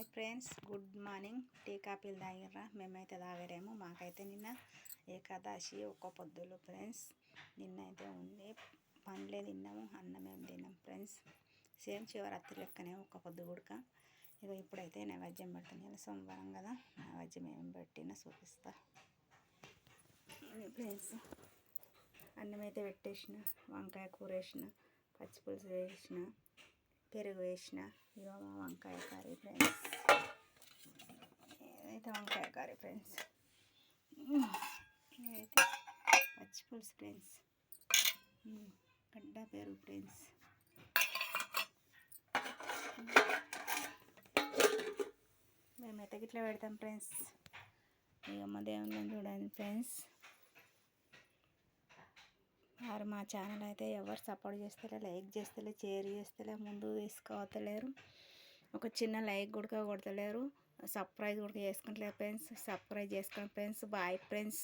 Hi friends, good morning. Tea కాఫీలు తాగిర్రా? మేమైతే తాగరేమో. మాకైతే నిన్న ఏకాదశి ఒక్క పొద్దులు ఫ్రెండ్స్. నిన్నైతే ఉండి పండ్లే తిన్నాము, అన్నం ఏం తిన్నాం ఫ్రెండ్స్. సేమ్ శివరాత్రి లెక్కనే ఒక్క పొద్దు గుడక. ఇక ఇప్పుడైతే నైవేద్యం పెడుతున్నాను, సోమవారం కదా. నైవేద్యం ఏం పెట్టినా చూపిస్తా ఫ్రెండ్స్. అన్నం అయితే పెట్టేసిన, వంకాయ కూర వేసిన, పచ్చిపులుసు వేసిన, పెరుగు వేసిన. ఇక వంకాయ కర్రీ ఫ్రెండ్స్. ఏదైతే వంకాయ కర్రీ ఫ్రెండ్స్. ఇదైతే పచ్చిపులుసు ఫ్రెండ్స్. గడ్డ పెరుగు ఫ్రెండ్స్. మేమైతే గిట్లా పెడతాం ఫ్రెండ్స్. ఇక మా దేవుళ్ళని చూడండి ఫ్రెండ్స్. వారు మా ఛానల్ అయితే ఎవరు సపోర్ట్ చేస్తలే, లైక్ చేస్తలే, షేర్ చేస్తలే, ముందు తీసుకోవట్లేరు. ఒక చిన్న లైక్ కూడా కొడతలేరు, సబ్స్క్రైబ్ కూడా చేసుకుంటలేరు ఫ్రెండ్స్. సబ్స్క్రైబ్ చేసుకోండి ఫ్రెండ్స్. Bye friends.